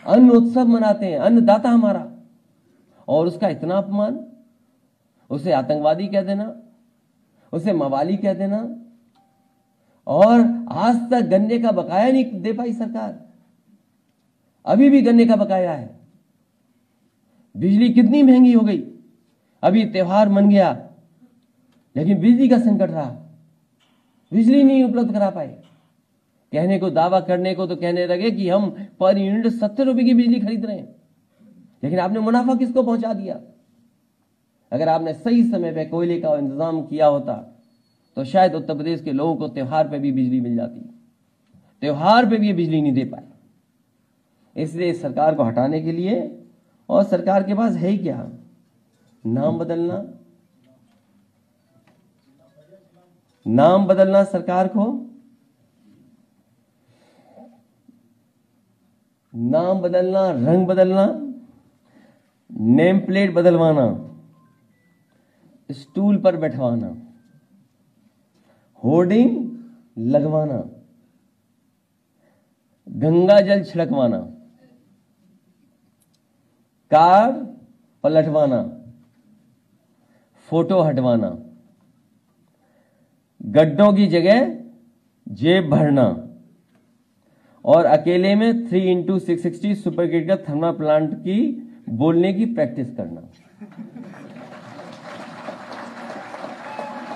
अन्न उत्सव मनाते हैं, अन्नदाता हमारा, और उसका इतना अपमान, उसे आतंकवादी कह देना, उसे मवाली कह देना। और आज तक गन्ने का बकाया नहीं दे पाई सरकार, अभी भी गन्ने का बकाया है। बिजली कितनी महंगी हो गई, अभी त्योहार मन गया लेकिन बिजली का संकट रहा, बिजली नहीं उपलब्ध करा पाए। कहने को, दावा करने को तो कहने लगे कि हम पर यूनिट 70 रुपए की बिजली खरीद रहे हैं, लेकिन आपने मुनाफा किसको पहुंचा दिया? अगर आपने सही समय पे कोयले का इंतजाम किया होता तो शायद उत्तर प्रदेश के लोगों को त्योहार पे भी बिजली मिल जाती। त्योहार पे भी ये बिजली नहीं दे पाए। इसलिए सरकार को हटाने के लिए, और सरकार के पास है ही क्या, नाम बदलना, नाम बदलना सरकार को, नाम बदलना, रंग बदलना, नेम प्लेट बदलवाना, स्टूल पर बैठवाना, होर्डिंग लगवाना, गंगा जल छिड़कवाना, कार पलटवाना, फोटो हटवाना, गड्ढों की जगह जेब भरना, और अकेले में 3x660 super critical thermal plant की बोलने की प्रैक्टिस करना।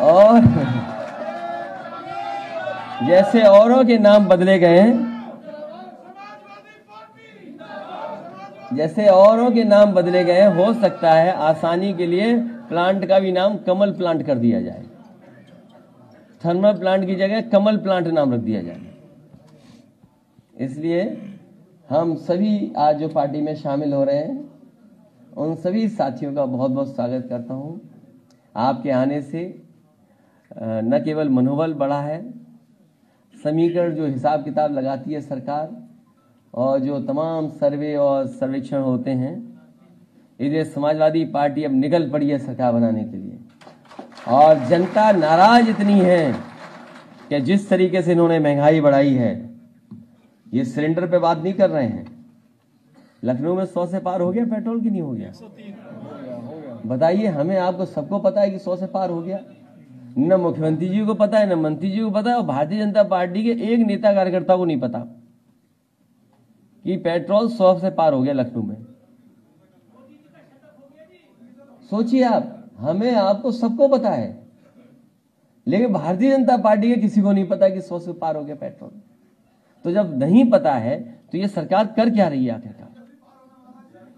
और जैसे औरों के नाम बदले गए हैं, जैसे औरों के नाम बदले गए हैं, हो सकता है आसानी के लिए प्लांट का भी नाम कमल प्लांट कर दिया जाए, थर्मल प्लांट की जगह कमल प्लांट नाम रख दिया जाए। इसलिए हम सभी आज जो पार्टी में शामिल हो रहे हैं उन सभी साथियों का बहुत बहुत स्वागत करता हूं। आपके आने से न केवल मनोबल बढ़ा है, समीकरण जो हिसाब किताब लगाती है सरकार, और जो तमाम सर्वे और सर्वेक्षण होते हैं, इसलिए समाजवादी पार्टी अब निकल पड़ी है सरकार बनाने के लिए। और जनता नाराज इतनी है कि जिस तरीके से इन्होंने महंगाई बढ़ाई है, ये सिलेंडर पे बात नहीं कर रहे हैं, लखनऊ में 100 से पार हो गया पेट्रोल की नहीं हो गया? बताइए हमें, आपको सबको पता है कि 100 से पार हो गया। न मुख्यमंत्री जी को पता है, न मंत्री जी को पता है, और भारतीय जनता पार्टी के एक नेता कार्यकर्ता को नहीं पता कि पेट्रोल 100 से पार हो गया लखनऊ में। सोचिए आप, हमें, आपको सबको पता है, लेकिन भारतीय जनता पार्टी के किसी को नहीं पता कि 100 से पार हो गया पेट्रोल। तो जब नहीं पता है तो ये सरकार कर क्या रही है आखिरकार?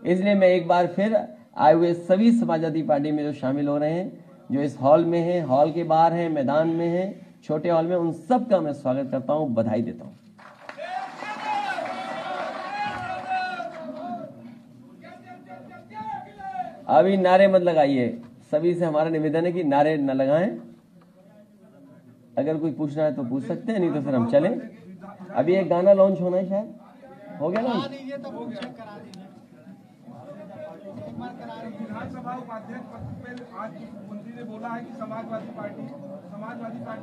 इसलिए मैं एक बार फिर आए हुए सभी समाजवादी पार्टी में जो शामिल हो रहे हैं, जो इस हॉल में हैं, हॉल के बाहर हैं, मैदान में हैं, छोटे हॉल में, उन सब का मैं स्वागत करता हूं, बधाई देता हूं। अभी नारे मत लगाइए, सभी से हमारा निवेदन है कि नारे न लगाएं। अगर कोई पूछना है तो पूछ सकते हैं, नहीं तो फिर हम चलें। अभी एक गाना लॉन्च होना है, शायद हो गया लॉन्च। विधानसभा उपाध्यक्ष पद पे आज मंत्री ने बोला है कि समाजवादी पार्टी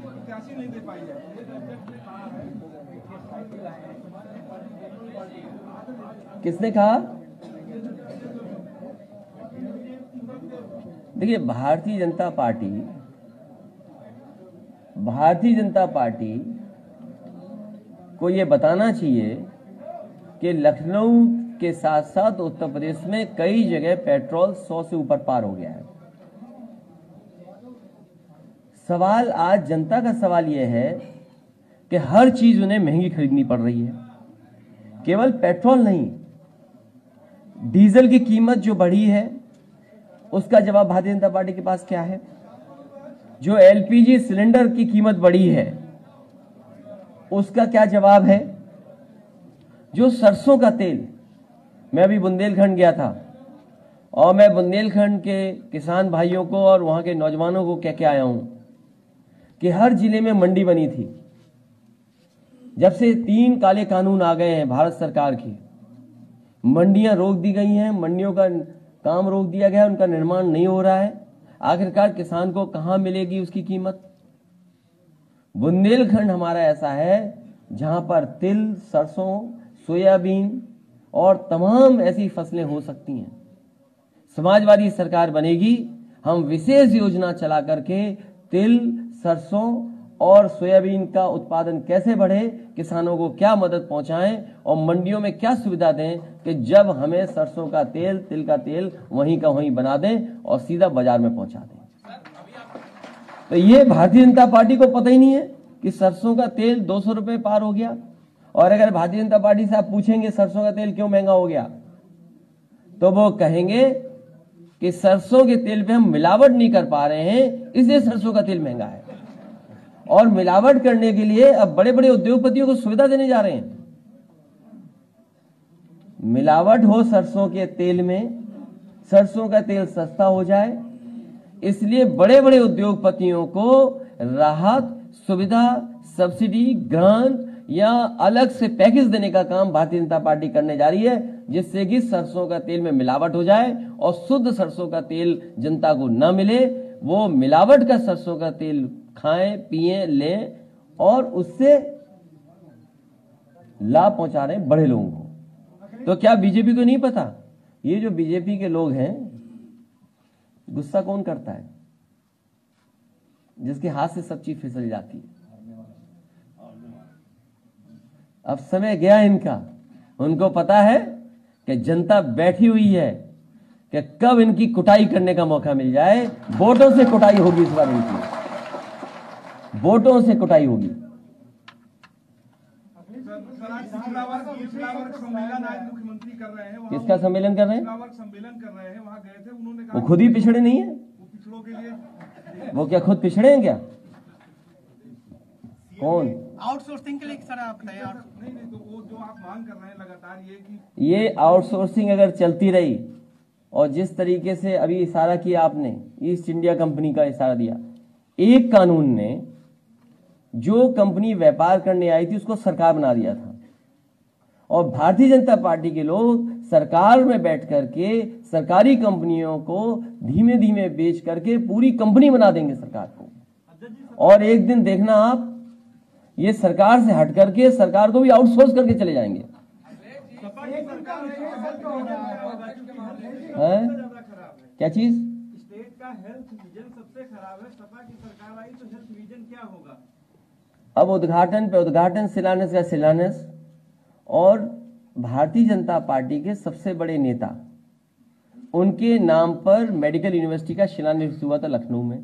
प्रत्याशी नहीं दे पाई है। किसने कहा? देखिए, भारतीय जनता पार्टी को ये बताना चाहिए कि लखनऊ के साथ साथ उत्तर प्रदेश में कई जगह पेट्रोल 100 से ऊपर पार हो गया है। सवाल, आज जनता का सवाल यह है कि हर चीज उन्हें महंगी खरीदनी पड़ रही है, केवल पेट्रोल नहीं, डीजल की कीमत जो बढ़ी है उसका जवाब भारतीय जनता पार्टी के पास क्या है? जो एलपीजी सिलेंडर की कीमत बढ़ी है उसका क्या जवाब है? जो सरसों का तेल, मैं अभी बुंदेलखंड गया था और मैं बुंदेलखंड के किसान भाइयों को और वहां के नौजवानों को कह के आया हूं कि हर जिले में मंडी बनी थी। जब से 3 काले कानून आ गए हैं भारत सरकार की, मंडियां रोक दी गई हैं, मंडियों का काम रोक दिया गया, उनका निर्माण नहीं हो रहा है। आखिरकार किसान को कहां मिलेगी उसकी कीमत? बुंदेलखंड हमारा ऐसा है जहां पर तिल, सरसों, सोयाबीन और तमाम ऐसी फसलें हो सकती हैं। समाजवादी सरकार बनेगी, हम विशेष योजना चला करके तिल, सरसों और सोयाबीन का उत्पादन कैसे बढ़े, किसानों को क्या मदद पहुंचाएं और मंडियों में क्या सुविधा दें कि जब हमें सरसों का तेल, तिल का तेल वहीं का वहीं बना दें और सीधा बाजार में पहुंचा दें। तो ये भारतीय जनता पार्टी को पता ही नहीं है कि सरसों का तेल 200 रुपए पार हो गया। और अगर भारतीय जनता पार्टी से आप पूछेंगे सरसों का तेल क्यों महंगा हो गया, तो वो कहेंगे कि सरसों के तेल पे हम मिलावट नहीं कर पा रहे हैं, इसलिए सरसों का तेल महंगा है। और मिलावट करने के लिए अब बड़े बड़े उद्योगपतियों को सुविधा देने जा रहे हैं। मिलावट हो सरसों के तेल में, सरसों का तेल सस्ता हो जाए, इसलिए बड़े बड़े उद्योगपतियों को राहत, सुविधा, सब्सिडी, ग्रांट या अलग से पैकेज देने का काम भारतीय जनता पार्टी करने जा रही है, जिससे कि सरसों का तेल में मिलावट हो जाए और शुद्ध सरसों का तेल जनता को न मिले। वो मिलावट का सरसों का तेल खाएं, पिएं, लें और उससे लाभ पहुंचा रहे हैं बड़े लोगों को। तो क्या बीजेपी को नहीं पता? ये जो बीजेपी के लोग हैं, गुस्सा कौन करता है? जिसके हाथ से सब चीज फिसल जाती है। अब समय गया इनका, उनको पता है कि जनता बैठी हुई है कि कब इनकी कुटाई करने का मौका मिल जाए। वोटों से कुटाई होगी इस बार इनकी, वोटों से कुटाई होगी। सम्मेलन आज मुख्यमंत्री कर रहे हैं, किसका सम्मेलन कर रहे हैं? सम्मेलन कर रहे हैं, वहां गए थे, उन्होंने वो खुद ही पिछड़े नहीं है? वो पिछड़ों के लिए वो क्या खुद पिछड़े हैं क्या? कौन? आउटसोर्सिंग के लिए सर आप बताइए। नहीं, तो वो जो आप मांग कर रहे हैं लगातार ये ये आउटसोर्सिंग अगर चलती रही और जिस तरीके से अभी इशारा किया आपने, ईस्ट इंडिया कंपनी का इशारा दिया, एक कानून ने जो कंपनी व्यापार करने आई थी उसको सरकार बना दिया था। और भारतीय जनता पार्टी के लोग सरकार में बैठ करके सरकारी कंपनियों को धीमे धीमे बेच करके पूरी कंपनी बना देंगे सरकार को। और एक दिन देखना आप, ये सरकार से हट करके सरकार को भी आउटसोर्स करके चले जाएंगे। क्या चीज? स्टेट का हेल्थ विजन सबसे खराब है। सपा की सरकार आई तो हेल्थ विजन क्या होगा? अब उद्घाटन पे उद्घाटन, शिलान्यास का शिलान्यास, और भारतीय जनता पार्टी के सबसे बड़े नेता, उनके नाम पर मेडिकल यूनिवर्सिटी का शिलान्यास हुआ था लखनऊ में।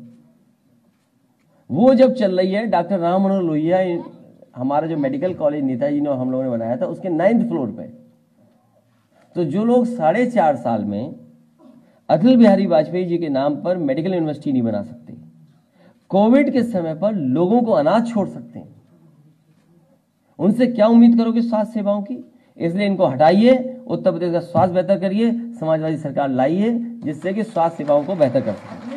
वो जब चल रही है, डॉक्टर राम मनोहर लोहिया, हमारा जो मेडिकल कॉलेज नेताजी ने हम लोगों ने बनाया था, उसके 9th फ्लोर पे। तो जो लोग 4.5 साल में अटल बिहारी वाजपेयी जी के नाम पर मेडिकल यूनिवर्सिटी नहीं बना सकते, कोविड के समय पर लोगों को अनाज छोड़ सकते हैं, उनसे क्या उम्मीद करोगे स्वास्थ्य सेवाओं की? इसलिए इनको हटाइए, उत्तर प्रदेश का स्वास्थ्य बेहतर करिए, समाजवादी सरकार लाइए जिससे कि स्वास्थ्य सेवाओं को बेहतर कर सके।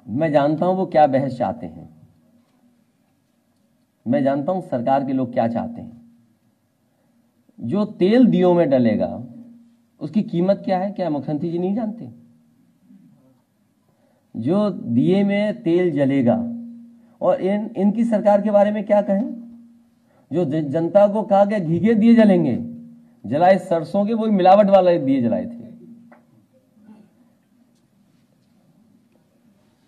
मैं जानता हूं वो क्या बहस चाहते हैं, मैं जानता हूं सरकार के लोग क्या चाहते हैं। जो तेल दियों में डलेगा उसकी कीमत क्या है, क्या मुख्यमंत्री जी नहीं जानते? जो दिए में तेल जलेगा, और इनकी सरकार के बारे में क्या कहें? जो जनता को कहा गया घी के दिए जलेंगे, जलाए सरसों के, वही मिलावट वाले दिए जलाए थे।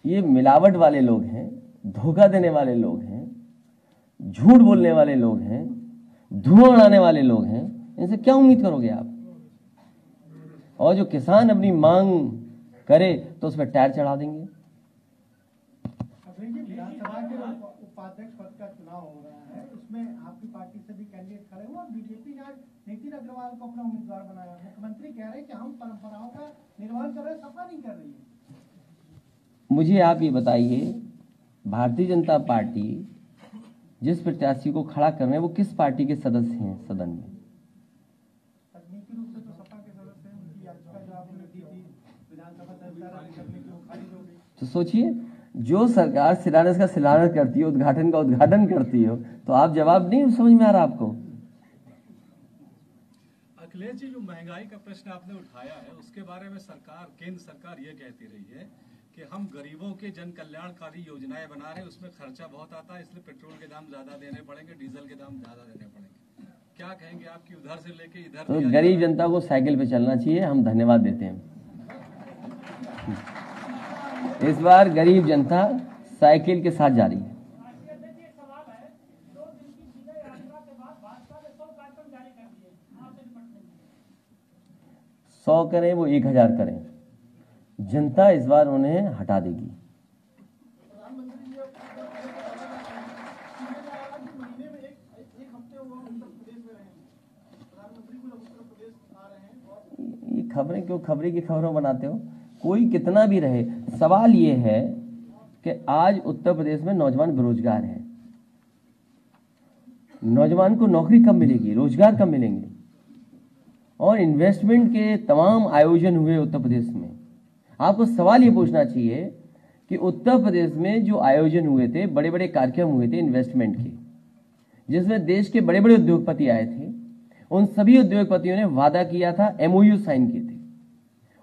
ये मिलावट वाले लोग हैं, धोखा देने वाले लोग हैं, झूठ बोलने वाले लोग हैं, धुआं उड़ाने वाले लोग हैं। इनसे क्या उम्मीद करोगे आप? और जो किसान अपनी मांग करे तो उस पर टायर चढ़ा देंगे। विधानसभा के उपाध्यक्ष पद का चुनाव हो रहा है, उसमें आपकी पार्टी से भी कैंडिडेट खड़े हुए और बीजेपी ने आज नितिन अग्रवाल को अपना उम्मीदवार बनाया। मुख्यमंत्री कह रहे हैं कि हम परंपराओं का निर्वहन कर रहे हैं, सपा नहीं कर रही है। मुझे आप ये बताइए, भारतीय जनता पार्टी जिस प्रत्याशी को खड़ा कर रहे हैं वो किस पार्टी के सदस्य हैं सदन में? तकनीकी रूप से तो सपा के सदस्य हैं। उनकी याचिका जो आपने दी थी विधानसभा करने की, वो खारिज हो गई। तो सोचिए, जो सरकार शिलान्यास का शिलान्यास करती है, उद्घाटन का उद्घाटन करती हो, तो आप जवाब नहीं समझ में आ रहा आपको? अखिलेश जी, जो महंगाई का प्रश्न आपने उठाया है उसके बारे में सरकार, केंद्र सरकार ये कहती रही है कि हम गरीबों के जन कल्याणकारी योजनाएं बना रहे हैं, उसमें खर्चा बहुत आता है, इसलिए पेट्रोल के दाम ज्यादा देने पड़ेंगे, डीजल के दाम ज्यादा देने पड़ेंगे। क्या कहेंगे आपकी उधर से लेके इधर? तो गरीब जनता को साइकिल पे चलना चाहिए, हम धन्यवाद देते हैं। इस बार गरीब जनता साइकिल के साथ जा रही है। 100 करें वो 1000 करें, जनता इस बार उन्हें हटा देगी। ये खबरें क्यों खबरें की खबरों बनाते हो? कोई कितना भी रहे, सवाल ये है कि आज उत्तर प्रदेश में नौजवान बेरोजगार हैं। नौजवान को नौकरी कब मिलेगी, रोजगार कब मिलेंगे? और इन्वेस्टमेंट के तमाम आयोजन हुए उत्तर प्रदेश में। आपको सवाल ये पूछना चाहिए कि उत्तर प्रदेश में जो आयोजन हुए थे, बड़े बड़े कार्यक्रम हुए थे इन्वेस्टमेंट के, जिसमें देश के बड़े बड़े उद्योगपति आए थे, उन सभी उद्योगपतियों ने वादा किया था, MOU साइन किए थे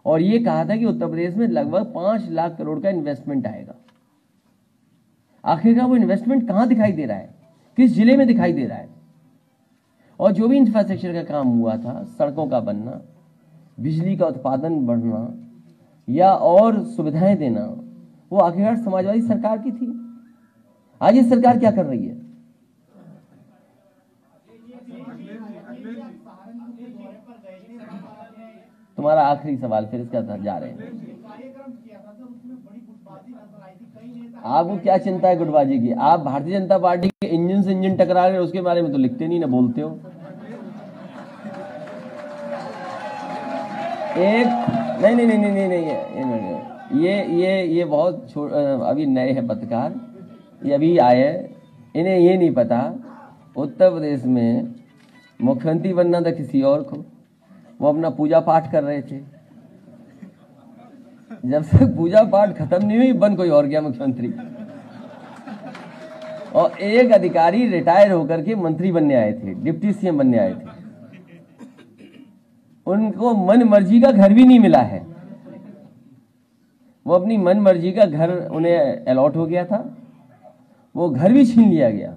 और ये कहा था कि उत्तर प्रदेश में लगभग 5 लाख करोड़ का इन्वेस्टमेंट आएगा। आखिरकार वो इन्वेस्टमेंट कहां दिखाई दे रहा है, किस जिले में दिखाई दे रहा है? और जो भी इंफ्रास्ट्रक्चर का काम हुआ था, सड़कों का बनना, बिजली का उत्पादन बढ़ना या और सुविधाएं देना, वो आखिरकार समाजवादी सरकार की थी। आज ये सरकार क्या कर रही है? तुम्हारा आखिरी सवाल, फिर इसका जा रहे हैं। आपको क्या चिंता है गुटबाजी की? आप भारतीय जनता पार्टी के इंजन से इंजन टकरा रहे, उसके बारे में तो लिखते नहीं ना बोलते हो। एक नहीं, ये बहुत अभी नए हैं पत्रकार, ये अभी आए हैं, इन्हें ये नहीं पता उत्तर प्रदेश में मुख्यमंत्री बनना था किसी और को। वो अपना पूजा पाठ कर रहे थे, जब तक पूजा पाठ खत्म नहीं हुई बन कोई और गया मुख्यमंत्री। और एक अधिकारी रिटायर होकर के मंत्री बनने आए थे, डिप्टी CM बनने आए थे, उनको मन मर्जी का घर भी नहीं मिला है। वो अपनी मन मर्जी का घर उन्हें अलॉट हो गया था, वो घर भी छीन लिया गया।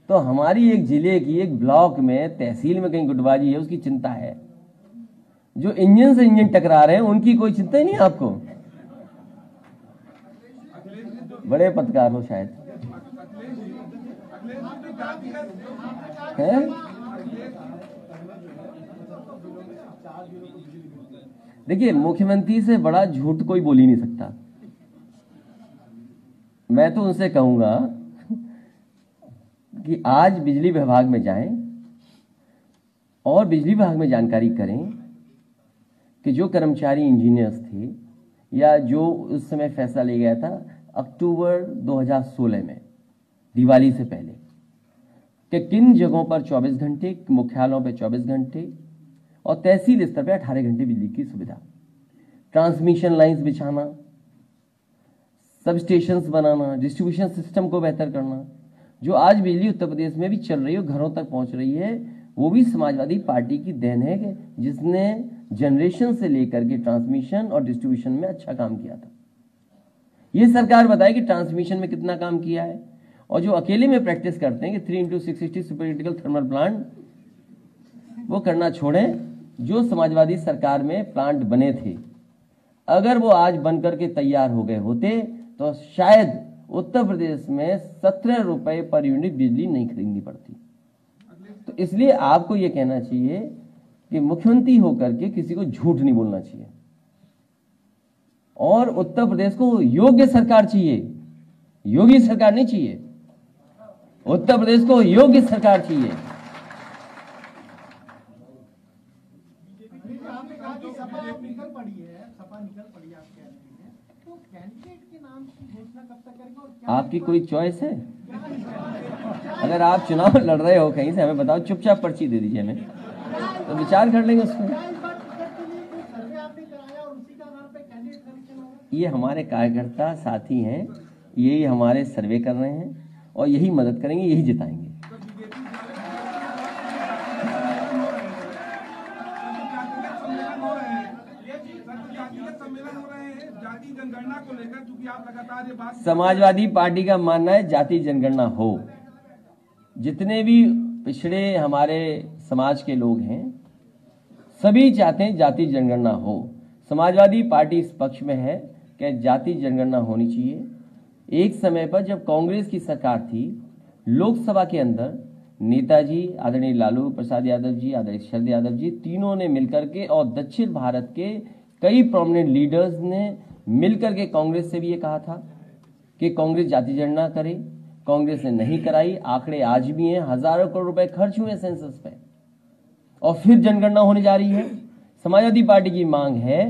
तो हमारी एक जिले की, एक ब्लॉक में, तहसील में कहीं गुटबाजी है, उसकी चिंता है। जो इंजन से इंजन टकरा रहे हैं उनकी कोई चिंता ही नहीं आपको। बड़े पत्रकार हो शायद, है? देखिए, मुख्यमंत्री से बड़ा झूठ कोई बोल ही नहीं सकता। मैं तो उनसे कहूंगा कि आज बिजली विभाग में जाएं और बिजली विभाग में जानकारी करें कि जो कर्मचारी इंजीनियर्स थे या जो उस समय फैसला लिया गया था अक्टूबर 2016 में, दिवाली से पहले, कि किन जगहों पर 24 घंटे, मुख्यालयों पर 24 घंटे और तहसील स्तर पर 18 घंटे बिजली की सुविधा, ट्रांसमिशन लाइंस बिछाना, सब स्टेशंस बनाना, डिस्ट्रीब्यूशन सिस्टम को बेहतर करना। जो आज बिजली उत्तर प्रदेश में भी चल रही है, घरों तक पहुंच रही है, वो भी समाजवादी पार्टी की देन है कि जिसने जनरेशन से लेकर के ट्रांसमिशन और डिस्ट्रीब्यूशन में अच्छा काम किया था। ये सरकार बताए कि ट्रांसमिशन में कितना काम किया है। और जो अकेले में प्रैक्टिस करते हैं कि 3x660 super critical thermal plant, वो करना छोड़ें। जो समाजवादी सरकार में प्लांट बने थे, अगर वो आज बनकर के तैयार हो गए होते तो शायद उत्तर प्रदेश में 17 रुपए पर यूनिट बिजली नहीं खरीदनी पड़ती। तो इसलिए आपको यह कहना चाहिए कि मुख्यमंत्री होकर के किसी को झूठ नहीं बोलना चाहिए। और उत्तर प्रदेश को योग्य सरकार चाहिए, योगी सरकार नहीं चाहिए। उत्तर प्रदेश को योग्य सरकार चाहिए। आपकी कोई चॉइस है? अगर आप चुनाव लड़ रहे हो कहीं से, हमें बताओ, चुपचाप पर्ची दे दीजिए हमें, तो विचार कर लेंगे उसमें। ये हमारे कार्यकर्ता साथी हैं, यही हमारे सर्वे कर रहे हैं और यही मदद करेंगे, यही जिताएंगे। सम्मेलन हो रहे हैं, जाति जनगणना को लेकर, क्योंकि आप लगातार ये बात, समाजवादी पार्टी का मानना है जाति जनगणना हो। जितने भी पिछड़े हमारे समाज के लोग हैं सभी चाहते हैं जाति जनगणना हो। समाजवादी पार्टी इस पक्ष में है कि जाति जनगणना होनी चाहिए। एक समय पर जब कांग्रेस की सरकार थी, लोकसभा के अंदर नेताजी आदरणीय लालू प्रसाद यादव जी, आदरणीय शरद यादव जी, तीनों ने मिलकर के और दक्षिण भारत के कई प्रोमिनेंट लीडर्स ने मिलकर के कांग्रेस से भी ये कहा था कि कांग्रेस जाति जनगणना करे। कांग्रेस ने नहीं कराई। आंकड़े आज भी हैं, हजारों करोड़ रुपए खर्च हुए सेंसस पे और फिर जनगणना होने जा रही है। समाजवादी पार्टी की मांग है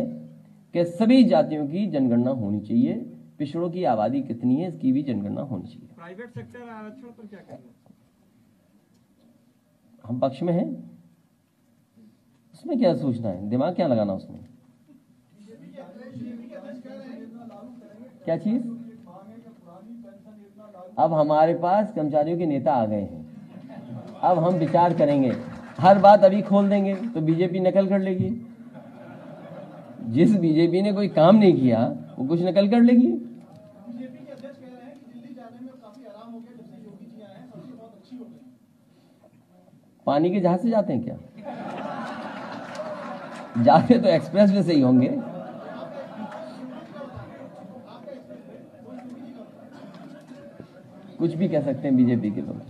कि सभी जातियों की जनगणना होनी चाहिए। पिछड़ों की आबादी कितनी है इसकी भी जनगणना होनी चाहिए। प्राइवेट सेक्टर आरक्षण पर क्या कहना है? हम पक्ष में हैं, उसमें क्या सोचना है, दिमाग क्या लगाना उसमें, क्या चीज। अब हमारे पास कर्मचारियों के नेता आ गए हैं, अब हम विचार करेंगे। हर बात अभी खोल देंगे तो बीजेपी नकल कर लेगी। जिस बीजेपी ने कोई काम नहीं किया वो कुछ नकल कर लेगी। बीजेपी के अध्यक्ष कह रहे हैं कि दिल्ली जाने में काफी आराम हो गया जब से योगी जी आए हैं, सब्जी बहुत अच्छी हो गई। पानी के जहाज से जाते हैं क्या? जाते तो एक्सप्रेस वे से ही होंगे। कुछ भी कह सकते हैं बीजेपी के लोग।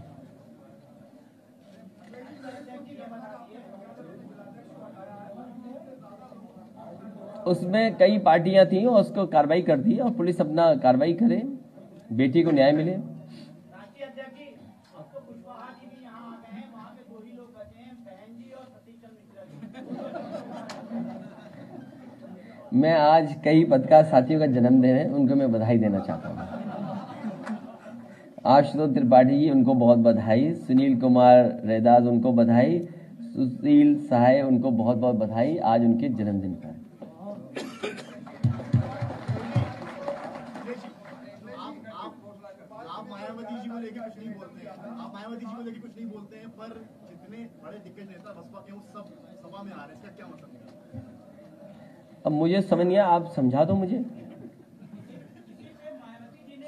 उसमें कई पार्टियां थी और उसको कार्रवाई कर दी और पुलिस अपना कार्रवाई करे, बेटी को न्याय मिले। राष्ट्रीय अध्यक्ष जी, अब तो कुशवाहा जी भी यहाँ आ गए हैं, वहाँ पे 2 ही लोग बचे हैं, बहन जी और सतीश चंद्र मिश्रा जी। मैं आज कई पत्रकार साथियों का जन्मदिन है, उनको मैं बधाई देना चाहता हूँ। आशुतोष त्रिपाठी जी उनको बहुत बधाई, सुनील कुमार रैदास उनको बधाई, सुशील सहाय उनको बहुत बहुत बधाई आज उनके जन्मदिन पर। आप मायावती जी को लेकर कुछ नहीं बोलते हैं, आप मायावती जी को लेकर कुछ नहीं बोलते हैं, पर जितने बड़े दिग्गज नेता बसपा के वो सब सभा में आ रहे हैं, इसका क्या मतलब है? अब मुझे समझ नहीं आया, आप समझा दो मुझे।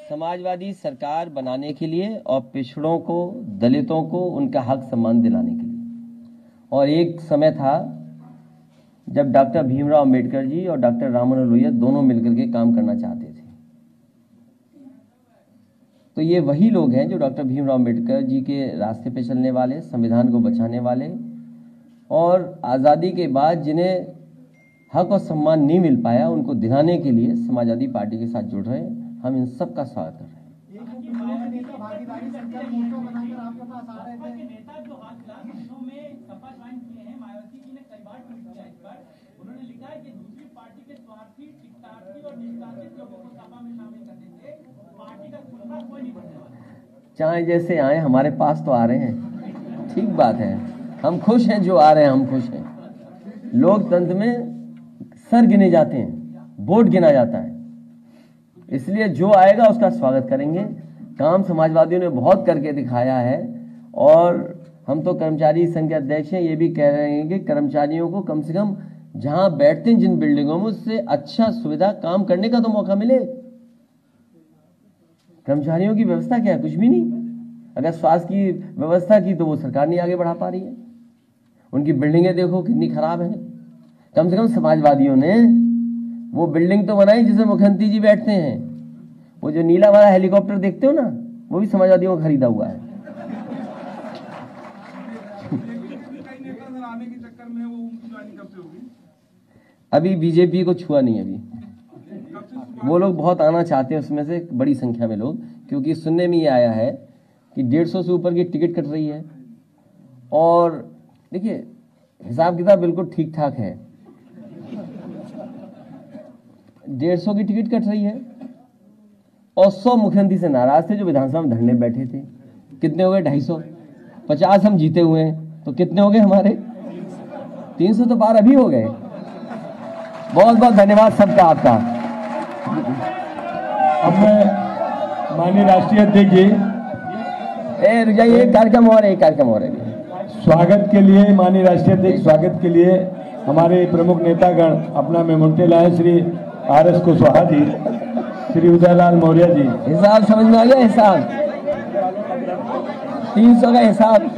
समाजवादी सरकार बनाने के लिए और पिछड़ों को, दलितों को उनका हक सम्मान दिलाने के लिए। और एक समय था जब डॉक्टर भीमराव अंबेडकर जी और डॉक्टर राम मनोहर लोहिया दोनों मिलकर के काम करना चाहते थे। तो ये वही लोग हैं जो डॉक्टर भीमराव अंबेडकर जी के रास्ते पे चलने वाले, संविधान को बचाने वाले और आज़ादी के बाद जिन्हें हक और सम्मान नहीं मिल पाया उनको दिलाने के लिए समाजवादी पार्टी के साथ जुड़ रहे हैं। हम इन सब का स्वागत कर रहे हैं। भागीदारी संकल्प मोर्चा बनाकर आपके पास आ रहे थे। नेता जो हाथ दिनों में सपा ज्वाइन किए हैं, मायावती जी ने कई बार ट्वीट किया इस पर। उन्होंने लिखा है कि दूसरी पार्टी के स्वार्थी, टिकटार्थी और निष्कासित लोगों को सपा में शामिल करने से पार्टी का खुलना कोई नहीं बनने वाला। चाहे जैसे आए हमारे पास तो आ रहे हैं, ठीक बात है। हम खुश हैं जो आ रहे हैं, हम खुश हैं। लोकतंत्र में सर गिने जाते हैं, वोट गिना जाता है, इसलिए जो आएगा उसका स्वागत करेंगे। काम समाजवादियों ने बहुत करके दिखाया है और हम तो कर्मचारी संघ के अध्यक्ष हैं, ये भी कह रहे हैं कि कर्मचारियों को कम से कम जहां बैठते हैं जिन बिल्डिंगों में उससे अच्छा सुविधा काम करने का तो मौका मिले। कर्मचारियों की व्यवस्था क्या है? कुछ भी नहीं। अगर स्वास्थ्य की व्यवस्था की तो वो सरकार नहीं आगे बढ़ा पा रही है। उनकी बिल्डिंगें देखो कितनी खराब है। कम से कम समाजवादियों ने वो बिल्डिंग तो बनाई जिसमें मुख्यमंत्री जी बैठते हैं। वो जो नीला वाला हेलीकॉप्टर देखते हो ना, वो भी समाजवादियों को खरीदा हुआ है। आने के चक्कर में वो उनकी ज्वाइनिंग कब से होगी? अभी बीजेपी को छुआ नहीं। अभी वो लोग बहुत आना चाहते हैं, उसमें से बड़ी संख्या में लोग, क्योंकि सुनने में ये आया है कि 150 से ऊपर की टिकट कट रही है। और देखिए हिसाब किताब बिल्कुल ठीक ठाक है। 150 की टिकट कट रही है और 100 मुख्यमंत्री से नाराज थे जो विधानसभा में धरने बैठे थे। कितने हो गए? 250। 50 हम जीते हुए हैं तो कितने हो गए हमारे? 300 तो पार अभी हो गए। बहुत बहुत धन्यवाद सबका आपका। अब मैं माननीय राष्ट्रीय अध्यक्ष जी रुक जाइए, कार्यक्रम और है, कार्यक्रम और है। स्वागत के लिए, माननीय राष्ट्रीय अध्यक्ष स्वागत के लिए हमारे प्रमुख नेतागण अपना मेमोंटे लाए। श्री RS कुशवाहा जी, श्री उदयलाल मौर्य जी। हिसाब समझ में आ गया? हिसाब 300 का हिसाब